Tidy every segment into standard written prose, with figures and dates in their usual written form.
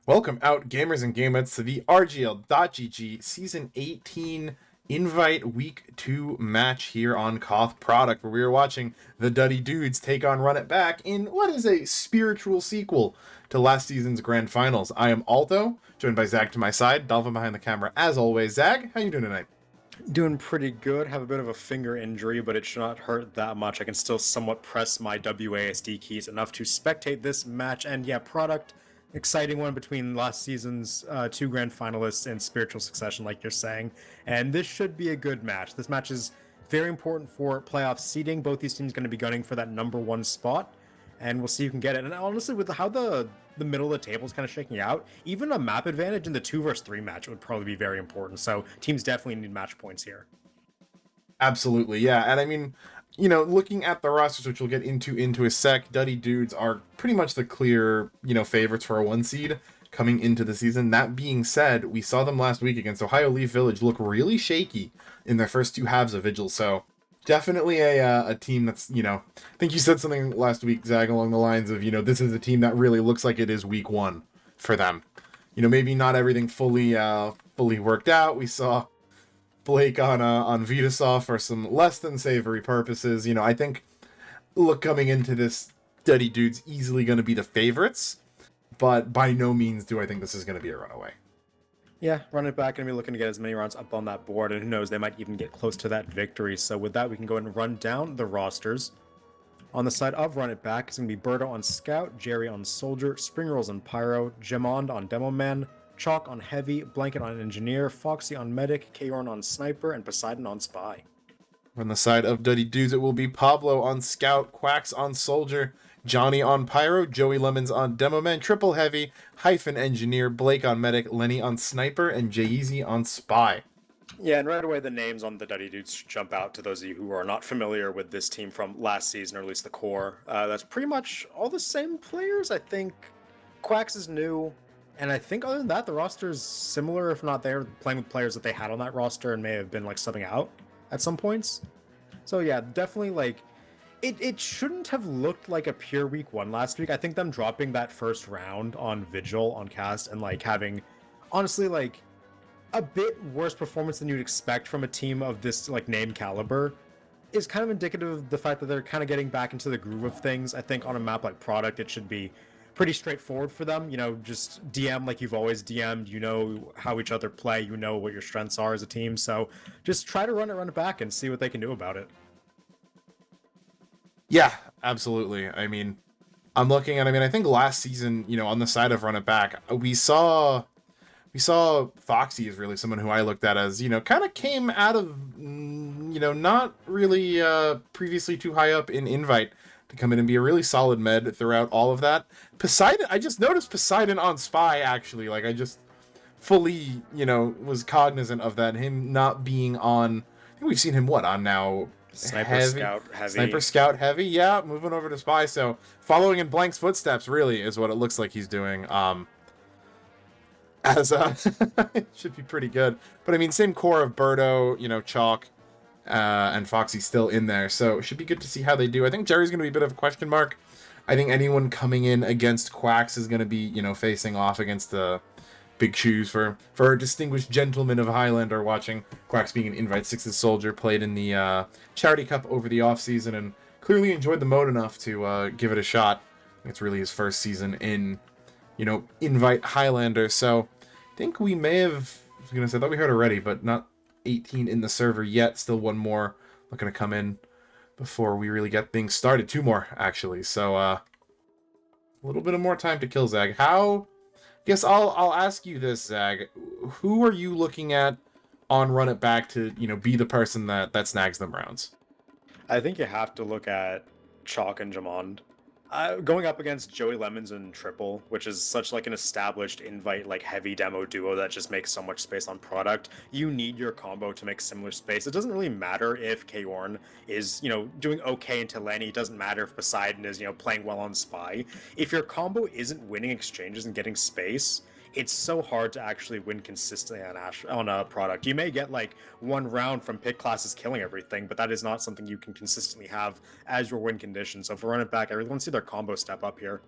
Welcome out, gamers and gamettes, to the RGL.GG Season 18 Invite Week 2 match here on Koth Product, where we are watching the Duddy Dudes take on Run It Back in what is a spiritual sequel to last season's Grand Finals. I am Alto, joined by Zag to my side, Dolphin behind the camera as always. Zag, how you doing tonight? Doing pretty good. Have a bit of a finger injury, but it should not hurt that much. I can still somewhat press my WASD keys enough to spectate this match. And yeah, product, exciting one between last season's two grand finalists in spiritual succession, like you're saying. And this should be a good match. This match is very important for playoff seeding. Both these teams going to be gunning for that number one spot, and we'll see who can get it. And honestly, with how the middle of the table is kind of shaking out, even a map advantage in the 2 versus 3 match would probably be very important. So teams definitely need match points here. Absolutely, yeah. And I mean, looking at the rosters, which we'll get into a sec, Duddy Dudes are pretty much the clear, favorites for a 1 seed coming into the season. That being said, we saw them last week against Ohio Leaf Village look really shaky in their first 2 halves of Vigil. So definitely a team that's, I think you said something last week, Zag, along the lines of, this is a team that really looks like it is week 1 for them. Maybe not everything fully worked out. We saw Blake on Vitasov for some less than savory purposes. I think coming into this, Duddy Dude's easily going to be the favorites, but by no means do I think this is going to be a runaway. Yeah, Run It Back, and be looking to get as many rounds up on that board, and who knows, they might even get close to that victory. So with that, we can go ahead and run down the rosters. On the side of Run It Back, it's going to be Birdo on Scout, Jerry on Soldier, Spring Rolls on Pyro, Gemond on Demo Man, Chalk on Heavy, Blanket on Engineer, Foxy on Medic, Kaorn on Sniper, and Poseidon on Spy. On the side of Duddy Dudes, it will be Pablo on Scout, Quacks on Soldier, Johnny on Pyro, Joey Lemons on Demoman, Triple Heavy, Hyphen Engineer, Blake on Medic, Lenny on Sniper, and Jay-Easy on Spy. Yeah, and right away the names on the Duddy Dudes jump out to those of you who are not familiar with this team from last season, or at least the core. That's pretty much all the same players. I think Quacks is new, and I think other than that, the roster is similar, if not they're playing with players that they had on that roster and may have been like subbing out at some points. So yeah, definitely like it shouldn't have looked like a pure week 1 last week. I think them dropping that first round on Vigil on cast and like having honestly like a bit worse performance than you'd expect from a team of this like name caliber is kind of indicative of the fact that they're kind of getting back into the groove of things. I think on a map like Product, it should be pretty straightforward for them. Just DM like you've always DM'd. You know how each other play. You know what your strengths are as a team. So just try to run it back, and see what they can do about it. Yeah, absolutely. I mean, I think last season, on the side of Run It Back, we saw Foxy is really someone who I looked at as, kind of came out of, not really previously too high up in Invite to come in and be a really solid med throughout all of that. Poseidon, I just noticed Poseidon on Spy, actually. Like, I just fully, was cognizant of that. Him not being on, I think we've seen him, on now? Sniper Scout Heavy. Sniper Scout Heavy, yeah, moving over to Spy. So, following in Blank's footsteps, really, is what it looks like he's doing. As it should be pretty good. But I mean, same core of Birdo, Chalk, and Foxy still in there, so it should be good to see how they do. I think Jerry's going to be a bit of a question mark. I think anyone coming in against Quacks is going to be, facing off against the big shoes for a distinguished gentleman of Highlander watching. Quacks being an Invite 6's soldier, played in the Charity Cup over the offseason, and clearly enjoyed the mode enough to give it a shot. It's really his first season in Invite Highlander. So I think we may have, I thought we heard already, but not 18 in the server yet. Still one more looking to come in before we really get things started. 2 more, actually. So a little bit of more time to kill, Zag. Guess I'll ask you this, Zag. Who are you looking at on Run It Back to, be the person that snags them rounds? I think you have to look at Chalk and Jamond. Going up against Joey Lemons and Triple, which is such like an established Invite like heavy demo duo that just makes so much space on Product. You need your combo to make similar space. It doesn't really matter if Kaorn is, doing okay into Lenny. It doesn't matter if Poseidon is, playing well on Spy. If your combo isn't winning exchanges and getting space, it's so hard to actually win consistently on a Product. You may get like 1 round from pick classes killing everything, but that is not something you can consistently have as your win condition. So for Run It Back, I really want to see their combo step up here.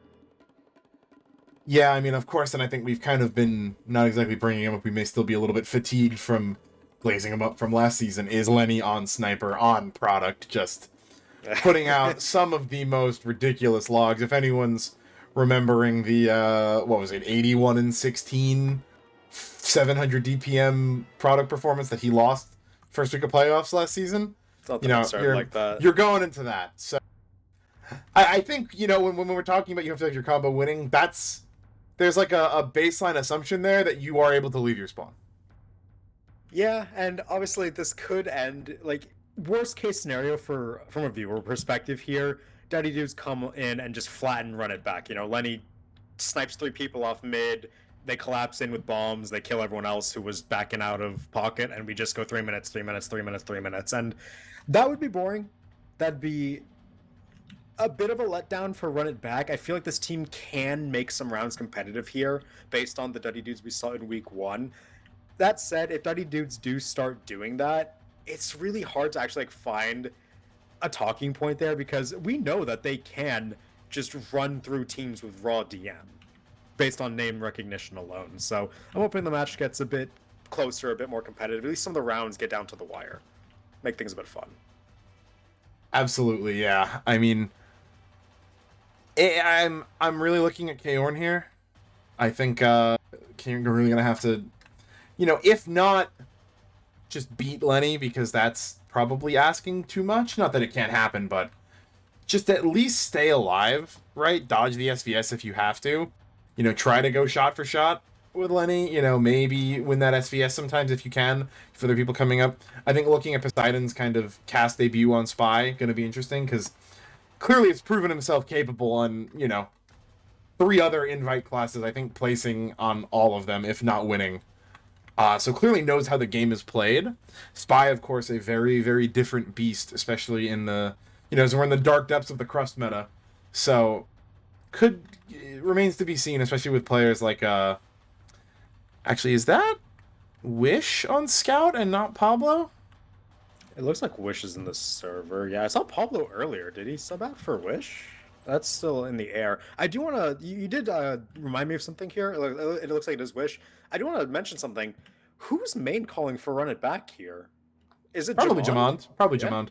Yeah, I mean, of course, and I think we've kind of been not exactly bringing him up. We may still be a little bit fatigued from glazing him up from last season. Is Lenny on Sniper on Product just putting out some of the most ridiculous logs? If anyone's remembering the what was it, 81 and 16, 700 DPM Product performance that he lost first week of playoffs last season, It's not you that know, absurd you're like that. you're going into that. So I think when we're talking about you have to have your combo winning, there's like a baseline assumption there that you are able to leave your spawn. Yeah, and obviously this could end like worst case scenario for from a viewer perspective here. Duddy dudes come in and just flatten run it back. Lenny snipes 3 people off mid. They collapse in with bombs. They kill everyone else who was backing out of pocket, and we just go 3 minutes, 3 minutes, 3 minutes, 3 minutes, and that would be boring. That'd be a bit of a letdown for run it back. I feel like this team can make some rounds competitive here based on the Duddy dudes we saw in week 1. That said, if Duddy dudes do start doing that, it's really hard to actually find a talking point there because we know that they can just run through teams with raw DM based on name recognition alone. So I'm hoping the match gets a bit closer, a bit more competitive. At least some of the rounds get down to the wire, make things a bit fun. Absolutely, yeah. I mean, I'm really looking at Kaorn here. I think Kaorn really gonna have to, if not just beat Lenny, because that's probably asking too much. Not that it can't happen, but just at least stay alive, right? Dodge the SVS if you have to. Try to go shot for shot with Lenny. Maybe win that SVS sometimes if you can, for other people coming up. I think looking at Poseidon's kind of cast debut on Spy going to be interesting, because clearly it's proven himself capable on, 3 other invite classes, I think placing on all of them, if not winning. So clearly knows how the game is played. Spy, of course, a very, very different beast, especially in the, as we're in the dark depths of the Crust meta. So remains to be seen, especially with players like, actually, is that Wish on Scout and not Pablo? It looks like Wish is in the server. Yeah, I saw Pablo earlier. Did he sub out for Wish? That's still in the air. I do want to. You did remind me of something here. It looks like it is Wish. I do want to mention something. Who's main calling for run it back here? Is it Probably Jamond. Probably Yeah. Jamond.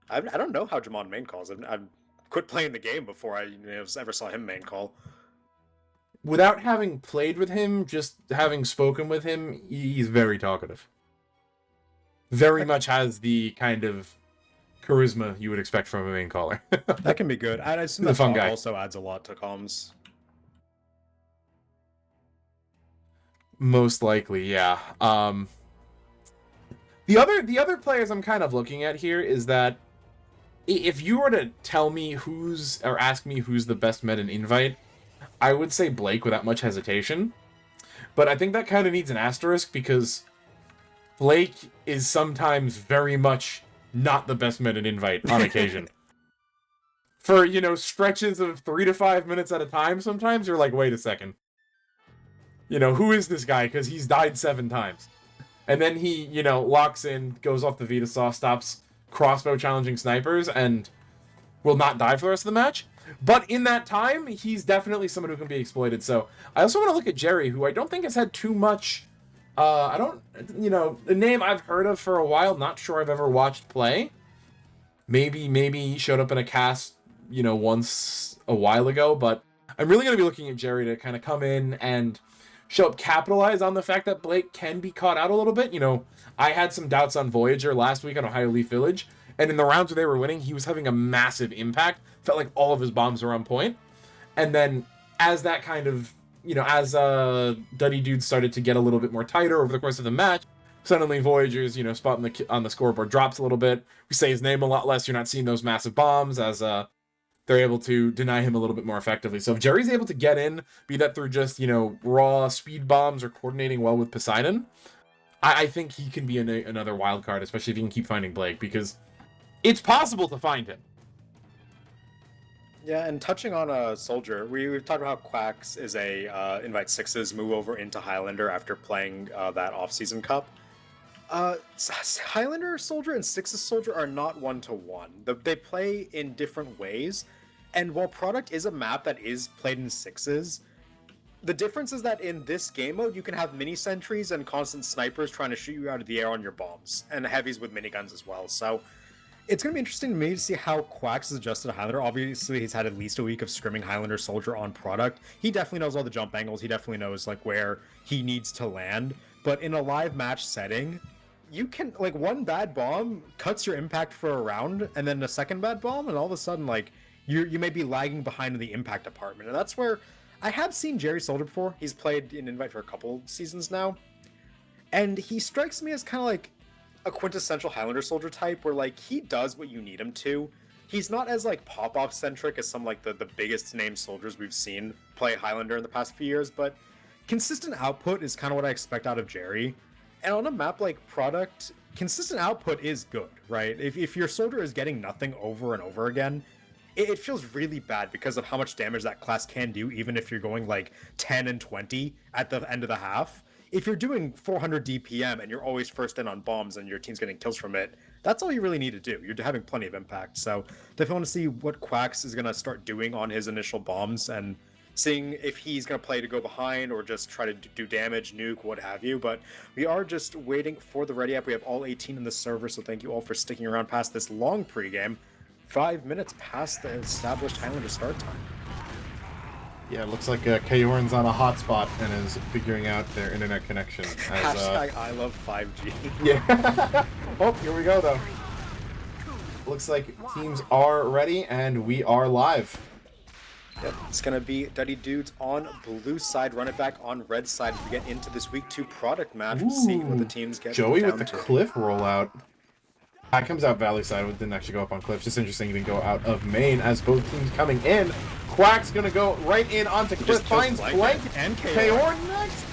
I don't know how Jamond main calls. I've quit playing the game before I ever saw him main call. Without having played with him, just having spoken with him, he's very talkative. Very much has the kind of charisma you would expect from a main caller. That can be good. I assume He's a that fun talk guy. also adds a lot to comms. Most likely, yeah. The other players I'm kind of looking at here is that if you were to tell me or ask me who's the best med in Invite, I would say Blake without much hesitation. But I think that kind of needs an asterisk, because Blake is sometimes very much not the best med in Invite on occasion. For, stretches of 3 to 5 minutes at a time, sometimes you're like, wait a second. Who is this guy? Because he's died 7 times. And then he, locks in, goes off the Vita Saw, stops crossbow challenging snipers, and will not die for the rest of the match. But in that time, he's definitely someone who can be exploited. So I also want to look at Jerry, who I don't think has had too much, a name I've heard of for a while, not sure I've ever watched play. Maybe he showed up in a cast, once a while ago, but I'm really going to be looking at Jerry to kind of come in and show up, capitalize on the fact that Blake can be caught out a little bit. I had some doubts on Voyager last week on Ohio Leaf Village, and in the rounds where they were winning, he was having a massive impact. Felt like all of his bombs were on point. And then as that kind of, as Duddy dudes started to get a little bit more tighter over the course of the match, suddenly Voyager's, spot on the scoreboard drops a little bit. We say his name a lot less. You're not seeing those massive bombs as they're able to deny him a little bit more effectively. So if Jerry's able to get in, be that through just, raw speed bombs or coordinating well with Poseidon, I think he can be another wild card, especially if he can keep finding Blake, because it's possible to find him. Yeah, and touching on a soldier, we've talked about how Quacks is a Invite Sixes move over into Highlander after playing that off-season cup. Highlander soldier and Sixes soldier are not 1-to-1. They play in different ways, and while Product is a map that is played in Sixes, The difference is that in this game mode, you can have mini sentries and constant snipers trying to shoot you out of the air on your bombs, and heavies with miniguns as well. So it's going to be interesting to me to see how Quacks has adjusted to Highlander. Obviously, he's had at least a week of scrimming Highlander Soldier on product. He definitely knows all the jump angles. He definitely knows like where he needs to land. But in a live match setting, you can, like, one bad bomb cuts your impact for a round, and then a second bad bomb, and all of a sudden, like, you may be lagging behind in the impact department. And that's where I have seen Jerry Soldier before. He's played in Invite for a couple seasons now. And he strikes me as kind of like a quintessential Highlander Soldier type where, like, he does what you need him to. He's not as, like, pop-off centric as some, like, the biggest name soldiers we've seen play Highlander in the past few years, but consistent output is kind of what I expect out of Jerry. And on a map like Product, consistent output is good, right? If your soldier is getting nothing over and over again, it feels really bad because of how much damage that class can do, even if you're going like 10 and 20 at the end of the half. If you're doing 400 DPM and you're always first in on bombs and your team's getting kills from it, that's all you really need to do. You're having plenty of impact. So definitely want to see what Quacks is going to start doing on his initial bombs and seeing if he's going to play to go behind or just try to do damage, nuke, what have you. But we are just waiting for the ready app. We have all 18 in the server, so thank you all for sticking around past this long pregame. 5 minutes past the established Highlander start time. Yeah, it looks like Kayorn's on a hotspot and is figuring out their internet connection. As, Hashtag I love 5G. Yeah. Oh, here we go, though. Looks like teams are ready, and we are live. Yep, it's going to be Duddy Dudes on blue side, run it back on red side as we get into this week 2 product match. We'll see what the teams get. Joey with the cliff rollout. That comes out Valley side, but didn't actually go up on cliff. Just interesting, he didn't go out of main as both teams coming in. Quack's going to go right in onto cliff, finds Blank, and Kayorn next.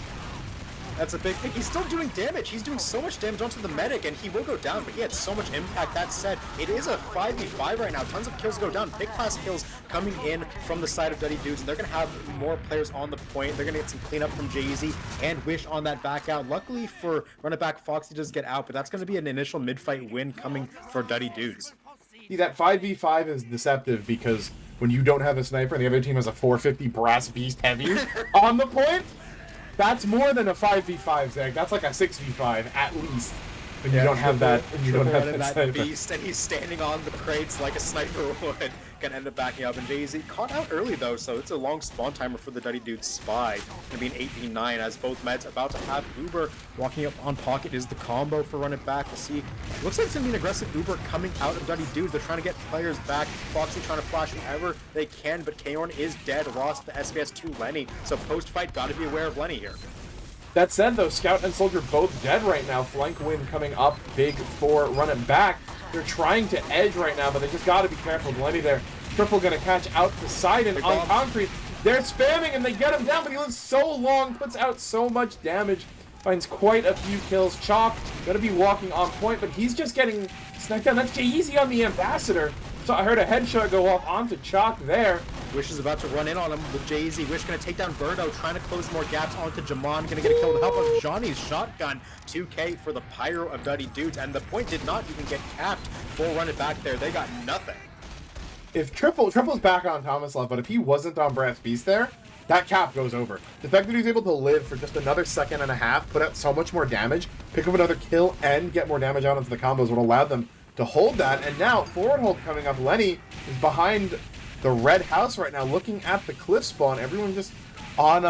That's a big thing. He's still doing damage. He's doing so much damage onto the medic, and he will go down, but he had so much impact. That said, it is a 5v5 right now. Tons of kills go down. Big class kills coming in from the side of Duddy Dudes, and they're going to have more players on the point. They're going to get some cleanup from Jay-Z and Wish on that back out. Luckily for run it back, Foxy does get out, but that's going to be an initial mid-fight win coming for Duddy Dudes. See, that 5v5 is deceptive because when you don't have a sniper and the other team has a 450 Brass Beast Heavy on the point, that's more than a 5v5, Zach. That's like a 6v5 at least. When you don't have that, when you don't have that beast, and he's standing on the crates like a sniper would. Gonna end up backing up, and Jay-Z caught out early though, so it's a long spawn timer for the Duddy Dudes spy. Gonna be an 8v9 as both meds about to have Uber walking up on pocket is the combo for run it back. We'll see. Looks like it's gonna be an aggressive Uber coming out of Duddy Dudes. They're trying to get players back. Foxy trying to flash whenever they can, but Kayorn is dead. Lost the SBS to Lenny, so post-fight gotta be aware of Lenny here. That said, though, Scout and Soldier both dead right now. Flank win coming up big for run it back. They're trying to edge right now, but they just got to be careful. Lenny there. Triple going to catch out Poseidon on concrete. They're spamming, and they get him down, but he lives so long, puts out so much damage. Finds quite a few kills. Chalk going to be walking on point, but he's just getting sniped down. That's Jay-Z on the Ambassador. So I heard a headshot go off onto Chalk there. Wish is about to run in on him with Jay-Z. Wish going to take down Birdo, trying to close more gaps onto Jamon. Going to get a kill with the help of Johnny's shotgun. 2K for the Pyro of Duddy Dudes, and the point did not even get capped. Full run it back there. They got nothing. If Triple's back on Tomislav, but if he wasn't on Brass Beast there, that cap goes over. The fact that he was able to live for just another second and a half, put out so much more damage, pick up another kill, and get more damage out into the combos would allow them to hold that. And now, forward hold coming up. Lenny is behind the red house right now, looking at the cliff spawn. Everyone just on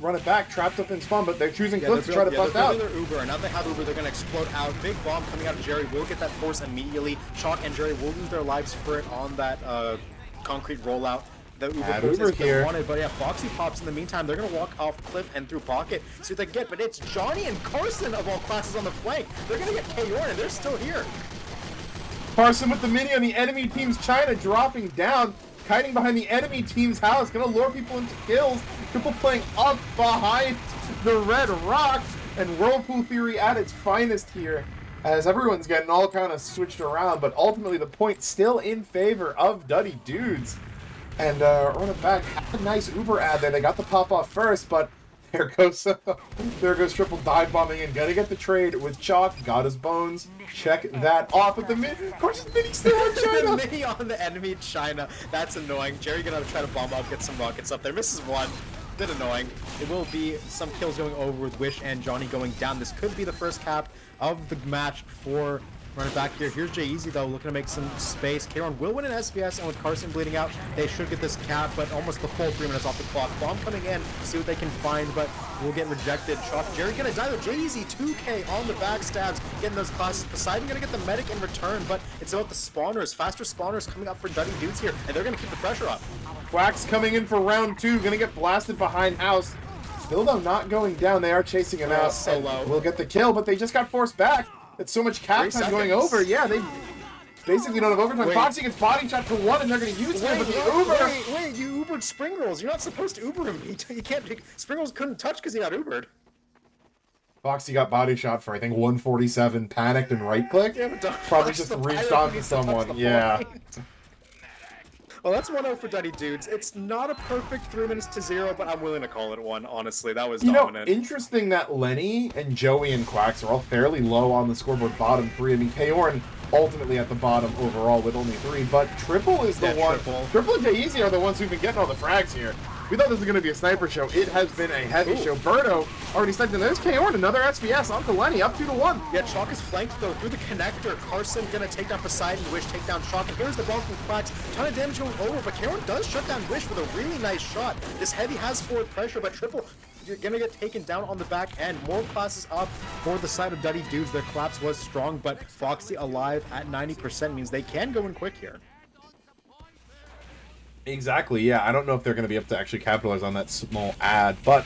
run it back, trapped up in spawn, but they're choosing cliff to try to bust out. Their Uber, and now they have Uber, they're going to explode out. Big bomb coming out of Jerry. Will get that force immediately. Chalk and Jerry will lose their lives for it on that concrete rollout. The Uber is here. Wanted, but yeah, Foxy pops in the meantime. They're going to walk off cliff and through pocket, see what they can get, but it's Johnny and Carson of all classes on the flank. They're going to get Kayorn, and they're still here. Carson with the mini on the enemy team's China dropping down, kiting behind the enemy team's house, gonna lure people into kills. Triple playing up behind the red rock, and Whirlpool Theory at its finest here, as everyone's getting all kind of switched around, but ultimately the point still in favor of Duddy Dudes. And run it back, had a nice Uber ad there. They got the pop off first, but there goes Triple dive bombing and gonna get the trade with Chalk. Got his bones. Check that off with the mini. Of course, his mini still on China. The mini on the enemy China. That's annoying. Jerry gonna try to bomb up, get some rockets up there. Misses one. bit annoying. It will be some kills going over with Wish and Johnny going down. This could be the first cap of the match for running back here. Here's Jay-Easy though, looking to make some space. K-Ron will win an SVS, and with Carson bleeding out, they should get this cap, but almost the full 3 minutes off the clock. Bomb coming in, see what they can find, but will get rejected. Chalk, Jerry gonna die though. Jay-Easy 2K on the backstabs, getting those classes. Poseidon gonna get the medic in return, but it's about the spawners. Faster spawners coming up for Duddy Dudes here, and they're gonna keep the pressure up. Quacks coming in for round 2, gonna get blasted behind house. Still though not going down, they are chasing him out. Solo. Will get the kill, but they just got forced back. It's so much cap time going over. Yeah, they basically don't have overtime. Wait. Foxy gets body shot for 1, and they're going to use him, but the Uber. Wait, you Ubered Spring Rolls. You're not supposed to Uber him. You can't. Spring Rolls couldn't touch because he got Ubered. Foxy got body shot for, I think, 147, panicked and right click. Yeah, but Probably just reached onto someone. Yeah. Well, that's 1-0 for Duddy Dudes. It's not a perfect 3 minutes to 0, but I'm willing to call it 1, honestly. That was dominant. Interesting that Lenny and Joey and Quacks are all fairly low on the scoreboard bottom 3. I mean, Kaorn ultimately at the bottom overall with only 3, but Triple is the one. Triple and Jay-Easy are the ones who've been getting all the frags here. We thought this was going to be a sniper show. It has been a heavy show. Birdo already sniped in. There's Kaorn, another SVS onto Lenny, up 2-1. Yeah, Chalk is flanked though through the connector. Carson gonna take down Poseidon, Wish take down Chalk, and here's the ball from Quacks. Ton of damage going over, but Kaorn does shut down Wish with a really nice shot. This heavy has forward pressure, but Triple, you're gonna get taken down on the back end. More classes up for the side of Duddy Dudes. Their collapse was strong, but Foxy alive at 90% means they can go in quick here. Exactly, yeah. I don't know if they're going to be able to actually capitalize on that small ad, but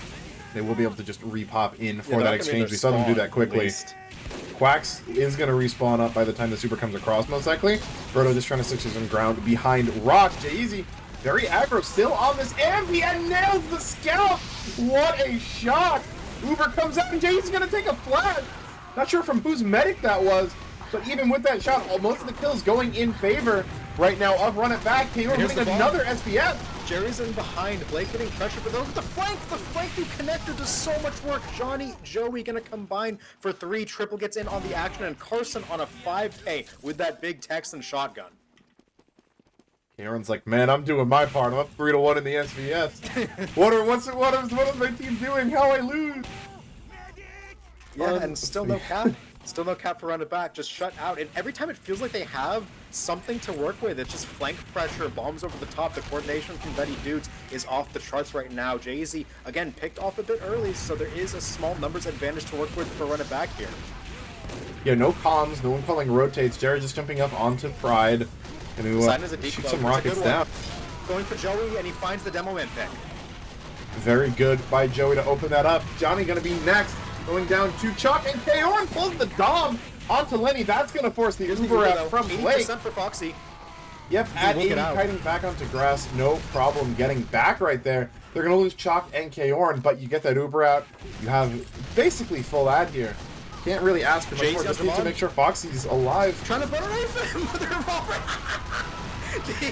they will be able to just repop in for that exchange. We saw them do that quickly. Quacks is going to respawn up by the time the super comes across, most likely. Birdo just trying to stick to some ground behind Rock. Jay-Easy, very aggro, still on this Ambi, and nails the scalp! What a shot! Uber comes out, and Jay-Easy's going to take a flash. Not sure from whose medic that was, but even with that shot, most of the kills going in favor right now of Run It Back. Kaorn hitting another SPF. Jerry's in behind. Blake getting pressure, but the flank through connector does so much work. Johnny, Joey gonna combine for 3. Triple gets in on the action, and Carson on a 5K with that big Texan shotgun. Kaorn's like, man, I'm doing my part. I'm up 3-1 in the SVS. what is my team doing? How I lose? Yeah, and still no cap. Still no cap for Run It Back, just shut out. And every time it feels like they have something to work with, it's just flank pressure, bombs over the top. The coordination from Duddy Dudes is off the charts right now. Jay-Z, again, picked off a bit early, so there is a small numbers advantage to work with for Run It Back here. Yeah, no comms, no one calling rotates. Jared just jumping up onto Pride. And we shoot some rockets down. Going for Joey, and he finds the demo man pick. Very good by Joey to open that up. Johnny gonna be next. Going down to Chuck, and Kaorn pulls the Dom onto Lenny. That's going to force the Uber out from Blake. 80% for Foxy. Yep, at 80, kiting back onto grass. No problem getting back right there. They're going to lose Chalk and Kaorn, but you get that Uber out. You have basically full ad here. Can't really ask for much more. Just need to make sure Foxy's alive. Trying to butter knife him with a revolver.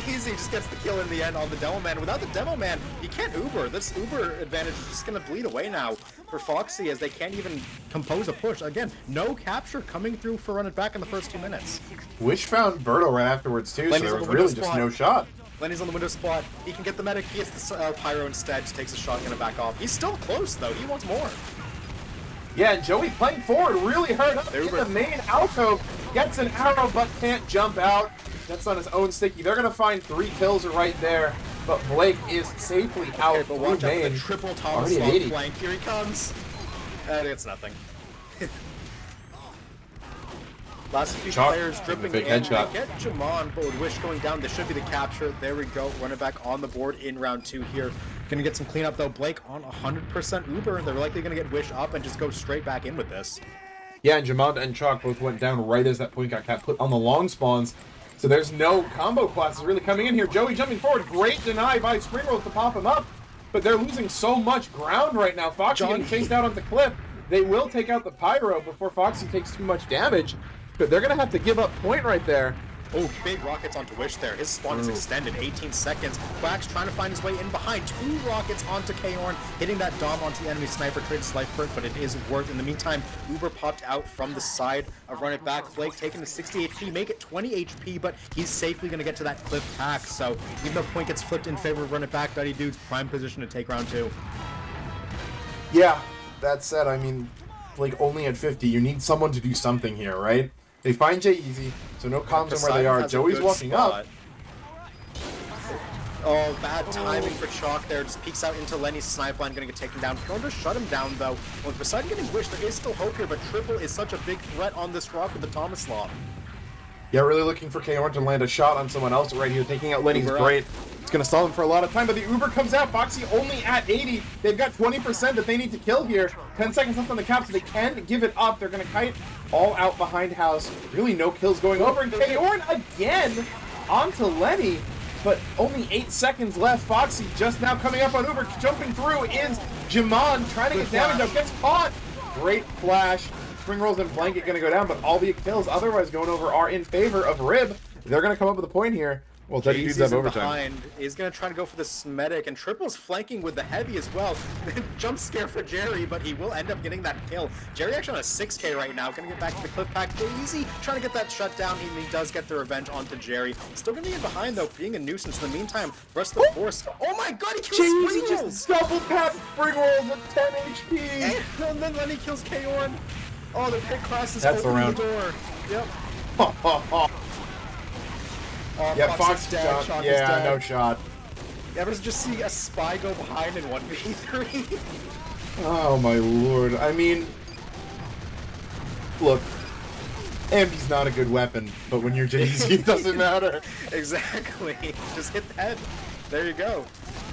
Easy just gets the kill in the end on the Demo Man. Without the Demo Man, you can't Uber. This Uber advantage is just going to bleed away now for Foxy as they can't even compose a push. Again, no capture coming through for Run It Back in the first 2 minutes. Wish found Birdo right afterwards too, so there was really just no shot. Lenny's on the window spot. He can get the medic. He gets the Pyro instead. Just takes a shotgun and back off. He's still close though. He wants more. Yeah, and Joey playing forward really hurt up in the main alcove. Gets an arrow but can't jump out. That's on his own sticky. They're going to find 3 kills right there. But Blake is safely out. Okay, but watch out for the triple Thomas flank. Here he comes. It's nothing. Last few players dripping in. Headshot. They get Jamon, but with Wish going down, this should be the capture. There we go. Run It Back on the board in round 2 here. Gonna get some cleanup though. Blake on 100% Uber, and they're likely gonna get Wish up and just go straight back in with this. Yeah, and Jamon and Chalk both went down right as that point got put on the long spawns. So there's no combo classes really coming in here. Joey jumping forward. Great deny by Spring Rolls to pop him up. But they're losing so much ground right now. Foxy getting chased out on the cliff. They will take out the Pyro before Foxy takes too much damage. But they're going to have to give up point right there. Oh, big rockets onto Wish there. His spawn is extended, 18 seconds. Quack's trying to find his way in behind. 2 rockets onto Kaorn, hitting that Dom onto the enemy sniper, trades his life for it, but it is worth. In the meantime, Uber popped out from the side of Run It Back. Flake taking to 60 HP, make it 20 HP, but he's safely going to get to that cliff pack. So even though point gets flipped in favor of Run It Back, Duddy Dude's prime position to take round 2. Yeah, that said, I mean, like only at 50, you need someone to do something here, right? They find Jay easy, so no comms on where they are. Joey's walking up. Oh, bad timing for Chalk there. Just peeks out into Lenny's snipe line, gonna get taken down. Going to shut him down though. Well, besides getting Wish, there is still hope here, but Triple is such a big threat on this rock with the Tomislav. Yeah, really looking for Kaorn to land a shot on someone else right here. Taking out Lenny's great. It's going to stall him for a lot of time, but the Uber comes out. Foxy only at 80. They've got 20% that they need to kill here. 10 seconds left on the cap, so they can give it up. They're going to kite all out behind house. Really no kills going over. And Kaorn again onto Lenny, but only 8 seconds left. Foxy just now coming up on Uber. Jumping through is Jamon, trying to get damage out. Gets caught. Great flash. Spring Rolls and Blanket going to go down, but all the kills otherwise going over are in favor of Rib. They're going to come up with a point here. Well, Duddy Dudes have overtime. He's going to try to go for the Smetic, and Triple's flanking with the Heavy as well. Jump scare for Jerry, but he will end up getting that kill. Jerry actually on a 6k right now, going to get back to the cliff pack. Easy, trying to get that shut down. He does get the revenge onto Jerry. Still going to be in behind, though, being a nuisance. In the meantime, rest of the force. Oh my god, he kills Spring Rolls! Just double tap Spring Rolls with 10 HP! And then Lenny kills Kaorn. Oh, the pit class is opening the door. Yep. Yeah, Fox dead. Shot. Yeah, no shot. You ever just see a spy go behind in 1v3? Oh my lord. I mean, look, Ambi's not a good weapon, but when you're Jay-Z, it doesn't matter. Exactly. Just hit the head. There you go.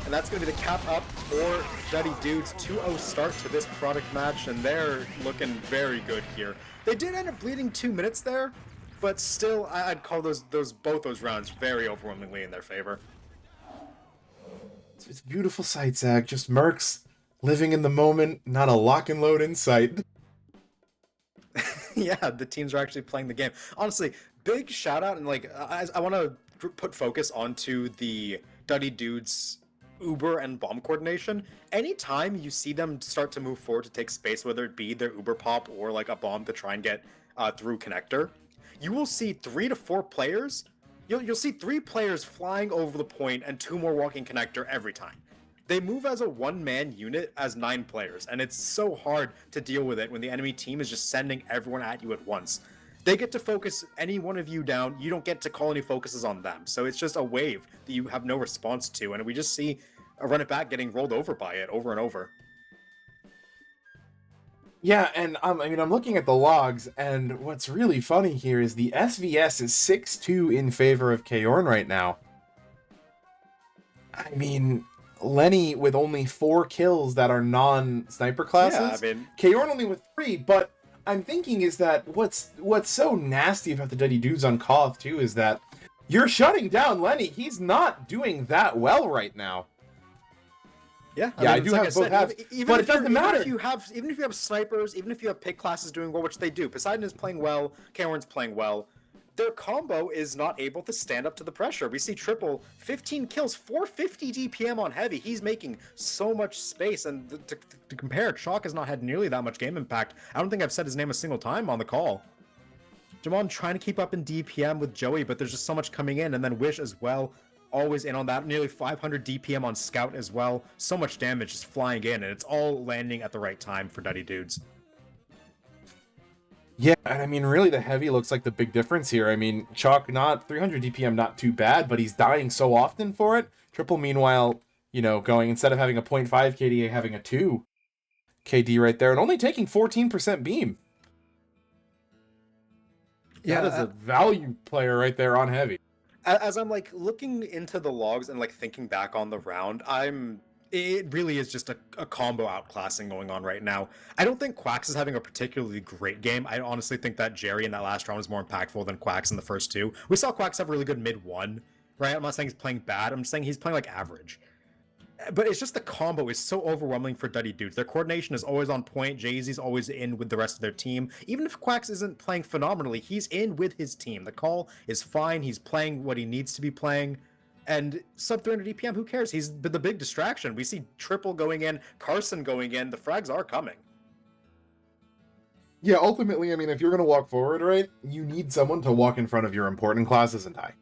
And that's going to be the cap up for Duddy Dudes. 2-0 start to this product match, and they're looking very good here. They did end up bleeding 2 minutes there, but still, I'd call both those rounds very overwhelmingly in their favor. It's a beautiful sight, Zach. Just Mercs living in the moment, not a lock and load in sight. Yeah, the teams are actually playing the game. Honestly, big shout out, and like I want to put focus onto the Duddy Dudes Uber and bomb coordination. Anytime you see them start to move forward to take space, whether it be their Uber pop or like a bomb to try and get through connector, you will see 3 to 4 players. You'll see 3 players flying over the point and 2 more walking connector every time. They move as a one-man unit as 9 players, and it's so hard to deal with it when the enemy team is just sending everyone at you at once. They get to focus any one of you down, you don't get to call any focuses on them, so it's just a wave that you have no response to, and we just see a Run It Back getting rolled over by it over and over. Yeah, and I mean, I'm looking at the logs, and what's really funny here is the SVS is 6-2 in favor of Kaorn right now. I mean, Lenny with only 4 kills that are non-sniper classes. Yeah, I mean, Kaorn only with 3, but I'm thinking is that what's so nasty about the Duddy Dudes on Koth too is that you're shutting down Lenny. He's not doing that well right now. Yeah, I do have both halves, but it doesn't matter. Even if you have snipers, even if you have pick classes doing well, which they do, Poseidon is playing well, Kaorn's playing well, their combo is not able to stand up to the pressure. We see Triple, 15 kills, 450 DPM on Heavy. He's making so much space, and to compare, Chalk has not had nearly that much game impact. I don't think I've said his name a single time on the call. Jamon trying to keep up in DPM with Joey, but there's just so much coming in, and then Wish as well. Always in on that, nearly 500 DPM on Scout as well. So much damage just flying in, and it's all landing at the right time for Duddy Dudes. Yeah, and I mean, really, the Heavy looks like the big difference here. I mean, Chalk, not 300 DPM, not too bad, but he's dying so often for it. Triple, meanwhile, you know, going, instead of having a 0.5 KDA, having a 2 KD right there, and only taking 14% beam. Yeah, that is a value player right there on Heavy. As I'm like looking into the logs and like thinking back on the round, it really is just a combo outclassing going on right now. I don't think Quacks is having a particularly great game. I honestly think that Jerry in that last round was more impactful than Quacks in the first 2. We saw Quacks have really good mid 1, right? I'm not saying he's playing bad. I'm just saying he's playing like average. But it's just the combo is so overwhelming for Duddy dudes. Their coordination is always on point. Jay-Z's always in with the rest of their team. Even if Quacks isn't playing phenomenally, he's in with his team. The call is fine. He's playing what he needs to be playing. And sub 300 DPM, who cares? He's the big distraction. We see Triple going in, Carson going in. The frags are coming. Yeah, ultimately, I mean, if you're going to walk forward, right, you need someone to walk in front of your important classes and die.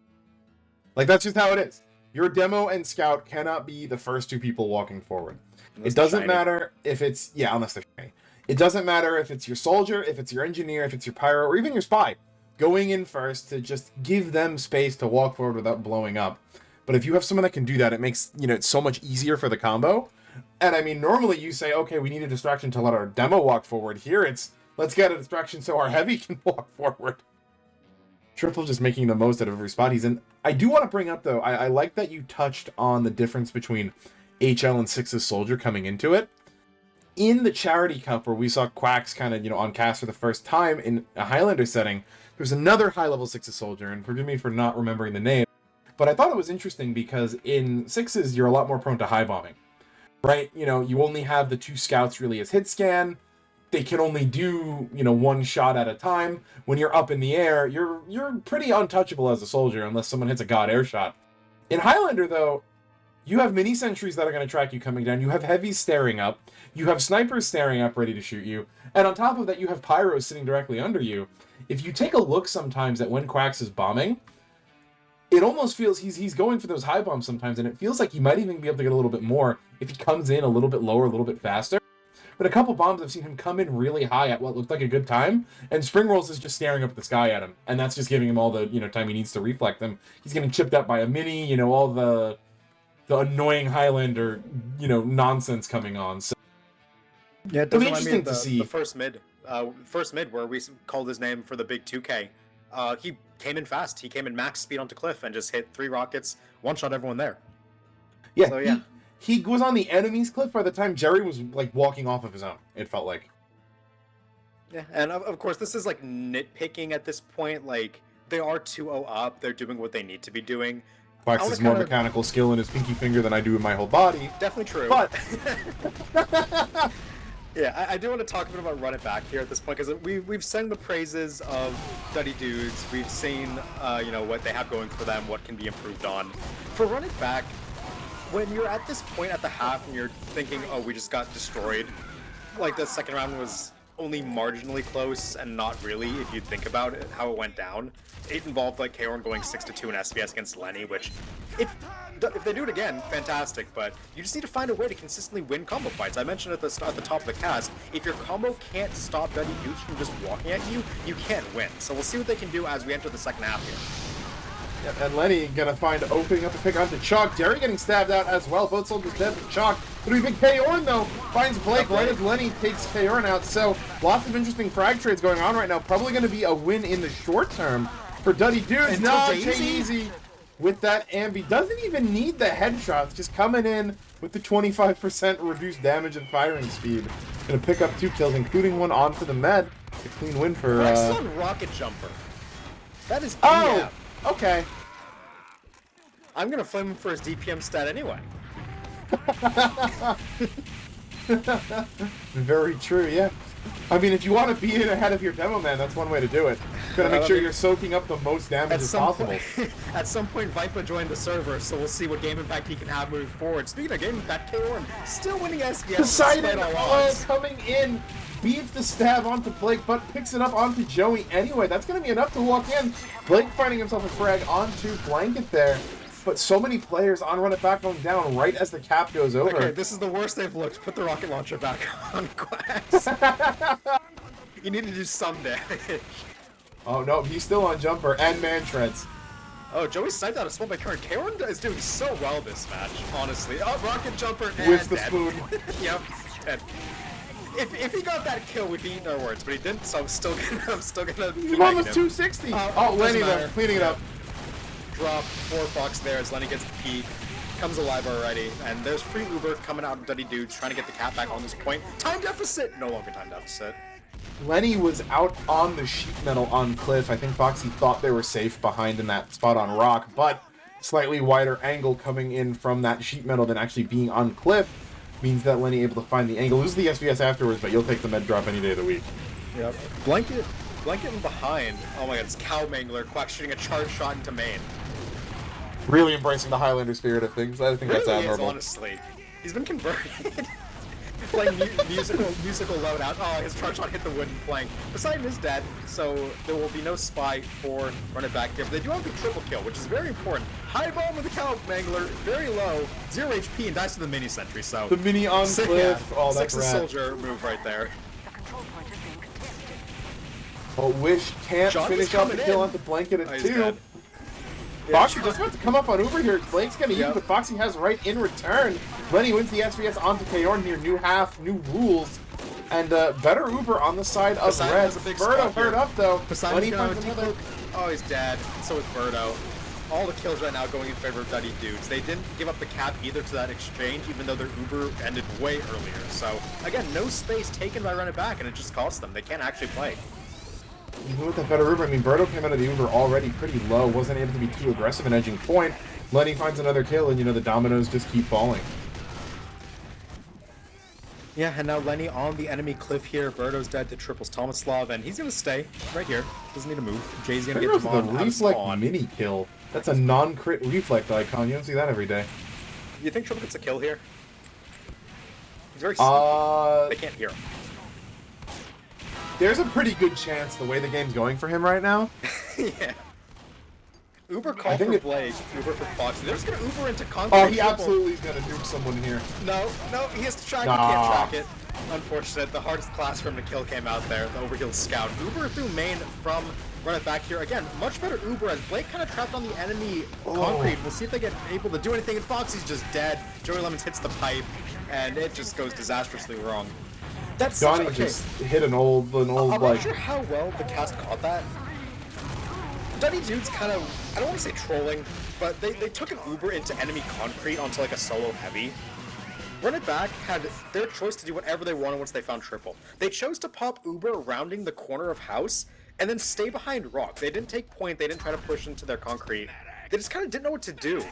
Like, that's just how it is. Your demo and scout cannot be the first two people walking forward. Unless it doesn't matter if it's... Yeah, unless they're shiny. It doesn't matter if it's your soldier, if it's your engineer, if it's your pyro, or even your spy. Going in first to just give them space to walk forward without blowing up. But if you have someone that can do that, it makes, you know, it's so much easier for the combo. And, I mean, normally you say, okay, we need a distraction to let our demo walk forward. Here it's... Let's get a distraction so our heavy can walk forward. Triple just making the most out of every spot he's in. I do want to bring up, though, I like that you touched on the difference between HL and Six's Soldier coming into it. In the Charity Cup, where we saw Quacks kind of, you know, on cast for the first time in a Highlander setting, there's another high-level Six's Soldier, and forgive me for not remembering the name, but I thought it was interesting because in Sixes, you're a lot more prone to high bombing, right? You know, you only have the two scouts really as hit scan. They can only do, you know, one shot at a time. When you're up in the air, you're pretty untouchable as a soldier unless someone hits a god air shot. In Highlander, though, you have mini sentries that are going to track you coming down. You have heavies staring up. You have snipers staring up ready to shoot you. And on top of that, you have pyros sitting directly under you. If you take a look sometimes at when Quacks is bombing, it almost feels he's going for those high bombs sometimes, and it feels like he might even be able to get a little bit more if he comes in a little bit lower, a little bit faster. But a couple bombs, I've seen him come in really high at what looked like a good time, and Spring Rolls is just staring up at the sky at him, and that's just giving him all the, you know, time he needs to reflect them. He's getting chipped up by a mini, you know, all the annoying Highlander, you know, nonsense coming on. So yeah, it does remind me of the first mid where we called his name for the big 2K. He came in fast. He came in max speed onto Cliff and just hit 3 rockets, one-shot everyone there. Yeah, so, yeah. He was on the enemy's cliff by the time Jerry was, like, walking off of his own, it felt like. Yeah, and of course, this is, like, nitpicking at this point. Like, they are 2-0 up. They're doing what they need to be doing. Quacks has more mechanical skill in his pinky finger than I do in my whole body. Definitely true. But... yeah, I do want to talk a bit about Run It Back here at this point, because we've sung the praises of Duddy Dudes. We've seen, you know, what they have going for them, what can be improved on. For Run It Back... when you're at this point at the half and you're thinking, oh, we just got destroyed, like the second round was only marginally close and not really, if you think about it, how it went down. It involved like Kaorn going 6-2 in SBS against Lenny, which if they do it again, fantastic, but you just need to find a way to consistently win combo fights. I mentioned at the top of the cast, if your combo can't stop Duddy Dudes from just walking at you, you can't win. So we'll see what they can do as we enter the second half here. Yeah, and Lenny gonna find opening up the pick onto Chalk. Jerry getting stabbed out as well. Both soldiers dead for Chalk. But we big Kaorn though finds Blake right as Lenny takes Kaorn out. So lots of interesting frag trades going on right now. Probably gonna be a win in the short term for Duddy Dudes. No, Jay-Z with that ambi doesn't even need the headshots. Just coming in with the 25% reduced damage and firing speed. Gonna pick up 2 kills, including one onto the med. A clean win for. Rex on Rocket Jumper. That is. Oh. Okay. I'm gonna flame him for his DPM stat anyway. Very true, yeah. I mean, if you want to be in ahead of your demo man, that's one way to do it. Gotta make sure you're soaking up the most damage as possible. At some point, Vipa joined the server, so we'll see what game impact he can have moving forward. Speaking of game impact, Kaorn still winning SBS. Poseidon coming in. Beats the stab onto Blake, but picks it up onto Joey anyway. That's going to be enough to walk in. Blake finding himself a frag onto Blanket there. But so many players on Run It Back going down right as the cap goes over. Okay, this is the worst they've looked. Put the rocket launcher back on Quacks. You need to do some damage. Oh no, he's still on Jumper and Man Shreds. Oh, Joey sniped out a spot by Kaorn. Kaorn is doing so well this match, honestly. Oh, rocket Jumper and with the spoon. Yep. And if he got that kill, we'd be eating our words, but he didn't, so I'm still gonna be He's almost 260! Oh, Lenny though, cleaning it up. Drop 4 Fox there as Lenny gets the peak, comes alive already, and there's free Uber coming out of Duddy Dudes trying to get the cap back on this point. Time deficit! No longer time deficit. Lenny was out on the sheet metal on Cliff. I think Foxy thought they were safe behind in that spot on Rock, but slightly wider angle coming in from that sheet metal than actually being on cliff means that Lenny able to find the angle. Lose the SBS afterwards, but you'll take the med drop any day of the week. Yep. Blanket in behind. Oh my god, it's Cow Mangler. Quack shooting a charge shot into main. Really embracing the Highlander spirit of things. I think that's admirable. Honestly. He's been converted. Playing musical loadout. Oh, his charge shot hit the wooden plank. Poseidon is dead, so there will be no spy for Run It Back here. But they do have the triple kill, which is very important. High bomb with the Cow Mangler, very low, 0 HP, and dies to the mini sentry. So the mini on cliff. Yeah, oh, that's rad. soldier move right there. Oh, Wish can't finish up the kill on the blanket at 2. Foxy just about to come up on Uber here. Blake's gonna use, but Foxy has right in return. Lenny wins the SBS onto Kaorn here. New half, new rules. And better Uber on the side of Red. Birdo hurt up though. Lenny finds another. Oh, he's dead. So is Birdo. All the kills right now going in favor of Duddy Dudes. They didn't give up the cap either to that exchange, even though their Uber ended way earlier. So, again, no space taken by Run It Back, and it just costs them. They can't actually play. Even with that better Uber, I mean, Birdo came out of the Uber already pretty low, wasn't able to be too aggressive in edging point. Lenny finds another kill, and, you know, the dominoes just keep falling. Yeah, and now Lenny on the enemy cliff here. Birdo's dead to triples Tomislav, and he's going to stay right here. Doesn't need to move. Jay's going to get him on out of spawn. Mini kill. That's a non-crit reflect icon. You don't see that every day. You think Triple gets a kill here? He's very sneaky. They can't hear him. There's a pretty good chance the way the game's going for him right now. Yeah. Uber called for Blake, Uber for Foxy. They're just going to Uber into concrete. Oh, he absolutely is going to nuke someone here. No, he has to track it. He can't track it. Unfortunate. The hardest class for him to kill came out there. The overhealed scout. Uber through main from Run It Back here. Again, much better Uber as Blake kind of trapped on the enemy concrete. We'll see if they get able to do anything. And Foxy's just dead. Joey Lemons hits the pipe, and it just goes disastrously wrong. That's Johnny just hit an old I'm like. not sure how well the cast caught that. Duddy Dude's kind of, I don't want to say trolling, but they took an Uber into enemy concrete onto like a solo heavy. Run It Back had their choice to do whatever they wanted once they found triple. They chose to pop Uber rounding the corner of house and then stay behind rock. They didn't take point, they didn't try to push into their concrete. They just kind of didn't know what to do.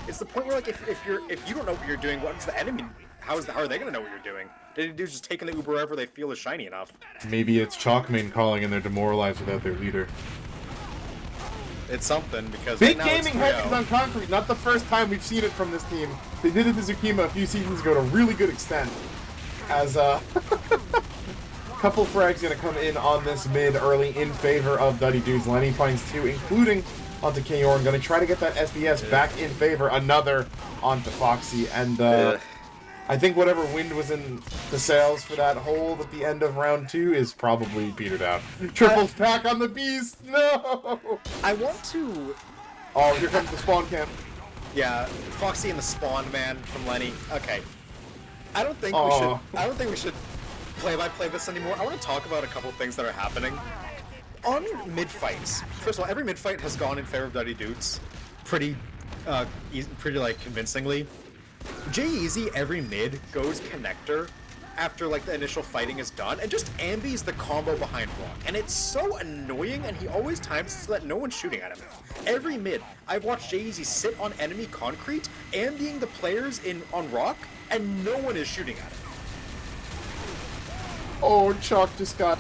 It's the point where like if you don't know what you're doing, what's the enemy? How are they gonna know what you're doing? Duddy Dude's just taking the Uber wherever they feel is shiny enough. Maybe it's Chalkmane calling and they're demoralized without their leader. It's something because Big right now gaming heavens on concrete. Not the first time we've seen it from this team. They did it to Zukima a few seasons ago to a really good extent. As couple frags gonna come in on this mid early in favor of Duddy Dudes. Lenny finds 2, including onto Kaorn. Gonna try to get that SBS back in favor. Another onto Foxy, and I think whatever wind was in the sails for that hold at the end of round 2 is probably petered out. Triples pack on the beast. No. I want to. Oh, here comes the spawn camp. Yeah, Foxy and the spawn man from Lenny. Okay. I don't think we should play-by-play this anymore. I want to talk about a couple things that are happening on mid-fights. First of all, every mid-fight has gone in favor of Duddy Dudes, pretty like convincingly. J-Eazy every mid goes connector after like the initial fighting is done and just ambies the combo behind rock, and it's so annoying, and he always times so that no one's shooting at him. Every mid I've watched J-Eazy sit on enemy concrete ambying the players on rock, and no one is shooting at him. Oh, Chalk just got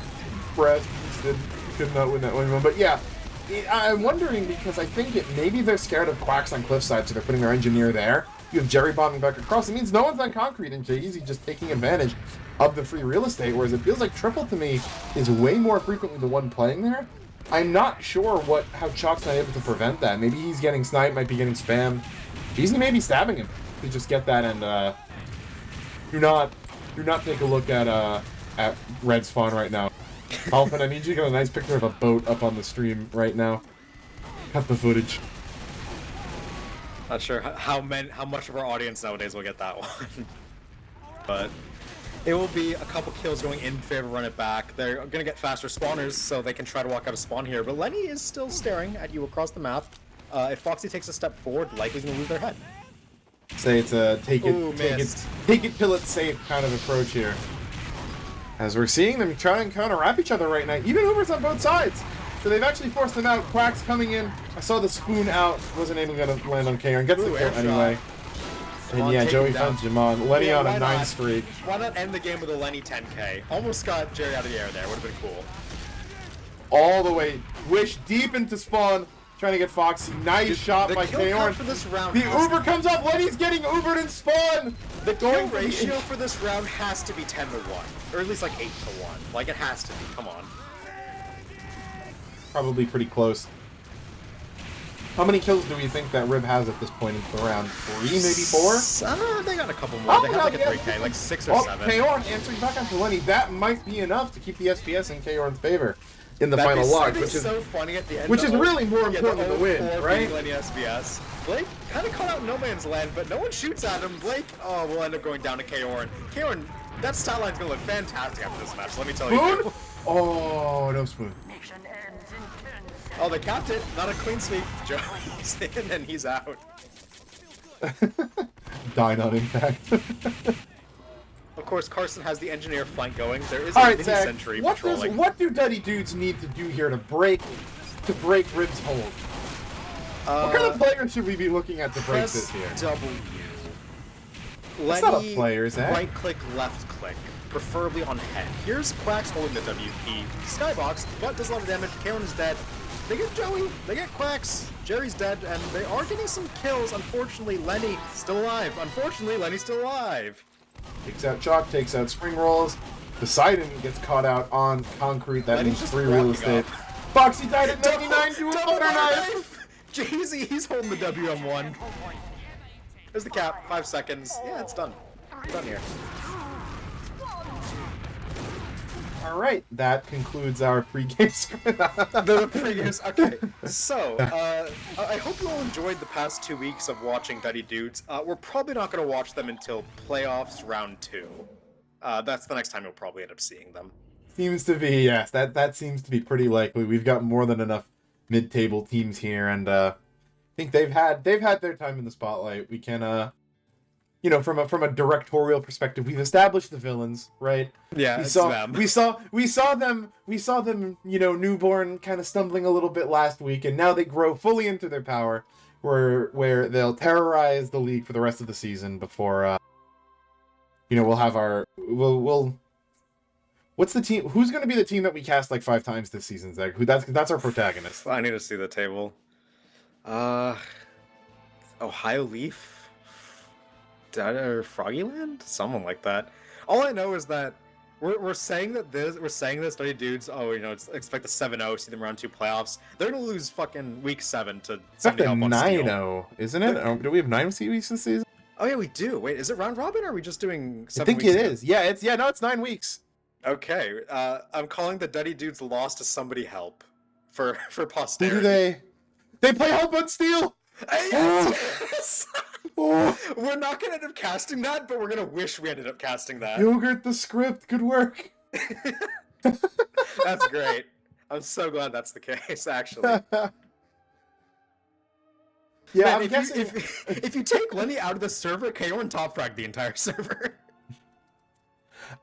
breath. He could not win that one, but yeah, I'm wondering because I think maybe they're scared of quacks on cliffside, so they're putting their engineer there. You have Jerry bombing back across. It means no one's on concrete, and J-Eazy just taking advantage of the free real estate, whereas it feels like Triple to me is way more frequently the one playing there. I'm not sure how Chalk's not able to prevent that. Maybe he's getting sniped, might be getting spammed. J-Eazy may be stabbing him to just get that, and do not take a look at red spawn right now. Alphen, I need you to get a nice picture of a boat up on the stream right now. Cut the footage. Not sure how much of our audience nowadays will get that one, but it will be a couple kills going in favor of Run It Back. They're gonna get faster spawners, so they can try to walk out of spawn here. But Lenny is still staring at you across the map. If Foxy takes a step forward, likely gonna lose their head. Say it's a take it till it's safe kind of approach here. As we're seeing them try and counter-wrap each other right now. Even Uber's on both sides. So they've actually forced them out. Quack's coming in. I saw the spoon out. Wasn't able to land on K-On. Gets the kill anyway. And yeah, Joey finds Jamon. Lenny on a 9 streak. Why not end the game with a Lenny 10K? Almost got Jerry out of the air there. Would have been cool. All the way. Wish deep into spawn. Trying to get Foxy. Nice shot by K-On. For this round the Uber comes up. Lenny's getting Ubered in spawn. The kill ratio for this round has to be 10 to 1. Or at least like 8 to 1. Like it has to be. Come on. Probably pretty close. How many kills do we think that Rib has at this point in the round? 3, maybe 4? They got a couple more. They have like a 3K, like 6 or 7. K-On answering back onto Lenny. That might be enough to keep the SPS in K-On's favor in the final log, which is so funny at the end. Which is really more important than the win, right? Lenny SPS. Blake kind of caught out in no man's land, but no one shoots at him. Blake, will end up going down to K-On. K-On, that stat line's gonna look fantastic after this match. Let me tell you. Oh, no spoon. Oh, they capped it. Not a clean sweep. Joey's in and he's out. Dying on impact. Of course, Carson has the engineer flank going. There is a mini sentry patrolling. What do Duddy dudes need to do here to break Rib's hold? What kind of player should we be looking at to break this here? W. That's not a player, Zach. Right click, left click. Preferably on head. Here's Quacks holding the WP. Skybox, but does a lot of damage. Karen is dead. They get Joey, they get Quacks, Jerry's dead, and they are getting some kills. Unfortunately, Lenny still alive. Unfortunately, Lenny's still alive. Takes out Chalk, takes out Spring Rolls. Poseidon gets caught out on concrete. That means 3 real estate. Foxy died at 99 to a butter knife. Jeezy, he's holding the WM1. There's the cap, 5 seconds. Yeah, it's done. Done here. All right, that concludes our pregame script. The previous, okay. So, I hope you all enjoyed the past 2 weeks of watching Duddy Dudes. We're probably not going to watch them until playoffs round 2. That's the next time you'll probably end up seeing them. Seems to be, yes. That seems to be pretty likely. We've got more than enough mid-table teams here, and I think they've had their time in the spotlight. We can, you know, from a directorial perspective, we've established the villains, right? Yeah, we saw them, you know, newborn, kind of stumbling a little bit last week, and now they grow fully into their power, where they'll terrorize the league for the rest of the season before, you know, we'll have we'll. What's the team? Who's going to be the team that we cast like 5 times this season, Zach? That's our protagonist. I need to see the table. Ohio Leaf, or Froggyland, someone like that. All I know is that we're saying this Duddy Dudes. Oh, you know, expect the 7-0, see them round 2 playoffs. They're gonna lose fucking week 7 to somebody help on 9-0, isn't it? Do we have 9 weeks this season? Oh yeah, we do. Wait, is it round robin or are we just doing 7 weeks? I think it is. Yeah, it's 9 weeks. Okay, I'm calling the Duddy Dudes lost to somebody help for posterity. Who do they play help on Steel? Yes! We're not gonna end up casting that, but we're gonna wish we ended up casting that. Yogurt the script, good work. That's great. I'm so glad that's the case, actually. Yeah, Man, if you take Lenny out of the server, K-On top frag the entire server.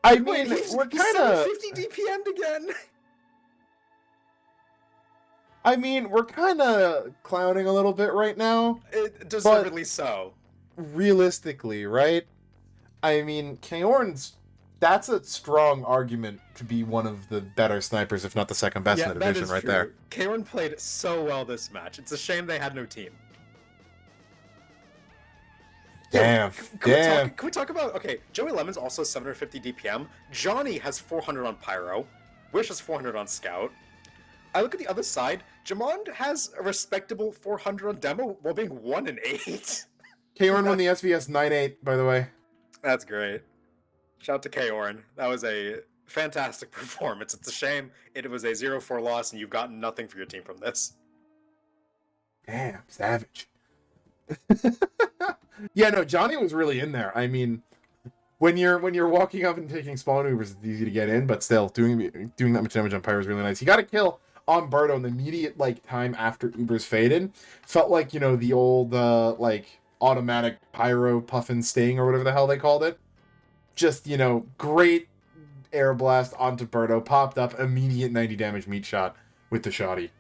I mean, we're kind of 50 DPM'd again. I mean, we're kind of clowning a little bit right now. Deservedly so. Realistically, right? I mean, K-Orn's, that's a strong argument to be one of the better snipers, if not the second best in the division right true. There. K-Orn played so well this match. It's a shame they had no team. Damn. Can we talk about, okay, Joey Lemon's also 750 DPM. Johnny has 400 on Pyro. Wish has 400 on Scout. I look at the other side. Jamond has a respectable 400 on Demo while being 1-8. K-Orn won the SVS 9-8, by the way. That's great. Shout out to K-Orn. That was a fantastic performance. It's a shame it was a 0-4 loss and you've gotten nothing for your team from this. Damn, savage. Yeah, no, Johnny was really in there. I mean, when you're walking up and taking spawn Ubers, it's easy to get in, but still, doing that much damage on Pyro is really nice. He got a kill on Birdo in the immediate time after Ubers faded. Felt like, you know, the old automatic Pyro puffin sting or whatever the hell they called it. Just, you know, great air blast onto Birdo, popped up, immediate 90 damage meat shot. with the shoddy.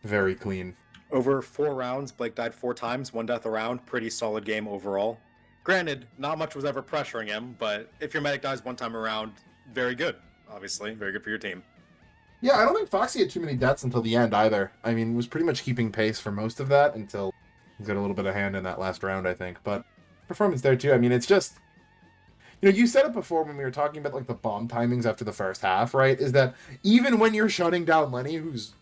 Very clean. Over 4 rounds, Blake died 4 times, 1 death a round. Pretty solid game overall. Granted, not much was ever pressuring him, but if your medic dies 1 time around, very good. Obviously, very good for your team. Yeah, I don't think Foxy had too many deaths until the end either. I mean, was pretty much keeping pace for most of that until he got a little bit of hand in that last round, I think. But performance there too. I mean, it's just, you said it before when we were talking about like the bomb timings after the first half, right? Is that even when you're shutting down Lenny, who's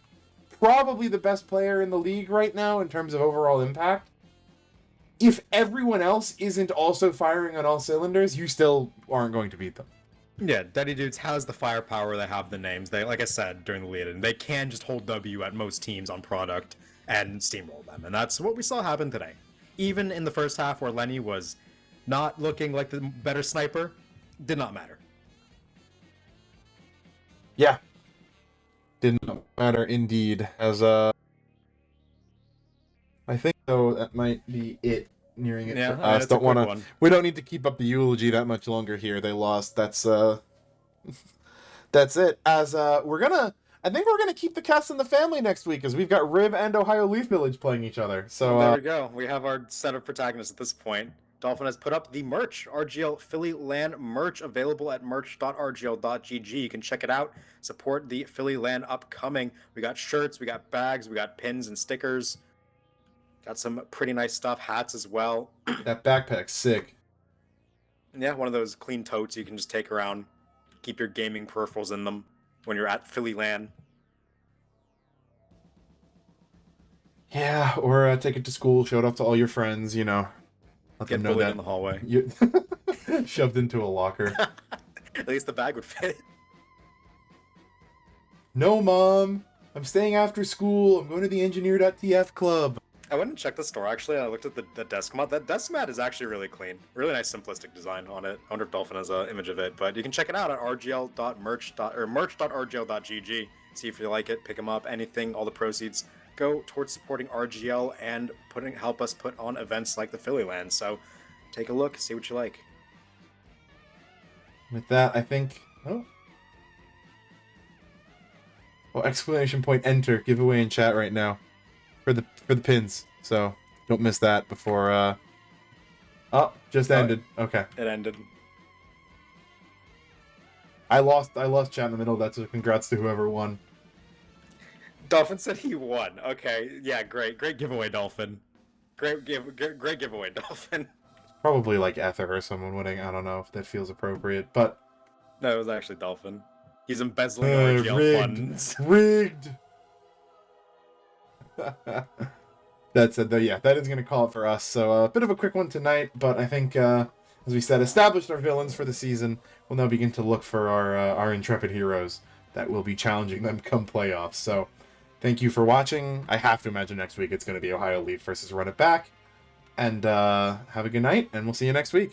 probably the best player in the league right now in terms of overall impact, if everyone else isn't also firing on all cylinders, you still aren't going to beat them. Yeah, Duddy Dudes has the firepower, they have the names. They, like I said during the lead-in, they can just hold W at most teams on product and steamroll them. And that's what we saw happen today. Even in the first half where Lenny was not looking like the better sniper, did not matter. Yeah. Did not matter indeed. As I think though that might be it. Nearing it for us. We don't need to keep up the eulogy that much longer here. They lost. That's that's it. As I think we're gonna keep the cast in the family next week, as we've got Rib and Ohio Leaf Village playing each other. So there we go. We have our set of protagonists at this point. Dolphin has put up the merch, RGL Philly LAN merch, available at merch.rgl.gg. You can check it out. Support the Philly LAN upcoming. We got shirts, we got bags, we got pins and stickers. Got some pretty nice stuff, hats as well. That backpack's sick. Yeah, one of those clean totes you can just take around, keep your gaming peripherals in them when you're at Philly LAN. Yeah, or take it to school, show it off to all your friends, Let Get them know bullied that in the hallway. You shoved into a locker. At least the bag would fit. No, Mom. I'm staying after school. I'm going to the engineer.tf club. I went and checked the store, actually. I looked at the desk mat. That desk mat is actually really clean. Really nice simplistic design on it. I wonder if Dolphin has an image of it. But you can check it out at merch.rgl.gg. See if you like it, pick them up, anything, all the proceeds go towards supporting RGL and help us put on events like the Philly LAN. So take a look, see what you like. With that, I think... Oh, exclamation point enter giveaway in chat right now for the pins. So don't miss that before just ended. Okay. It ended. I lost chat in the middle of that, so congrats to whoever won. Dolphin said he won. Okay. Yeah, great giveaway, Dolphin. Great giveaway, Dolphin. Probably like Ether or someone winning. I don't know if that feels appropriate, but no, it was actually Dolphin. He's embezzling RGL funds. Rigged. That's it. Yeah, that is going to call it for us. So a bit of a quick one tonight, but I think, as we said, established our villains for the season. We'll now begin to look for our intrepid heroes that will be challenging them come playoffs. So thank you for watching. I have to imagine next week it's going to be Ohio Leaf versus Run It Back. And have a good night, and we'll see you next week.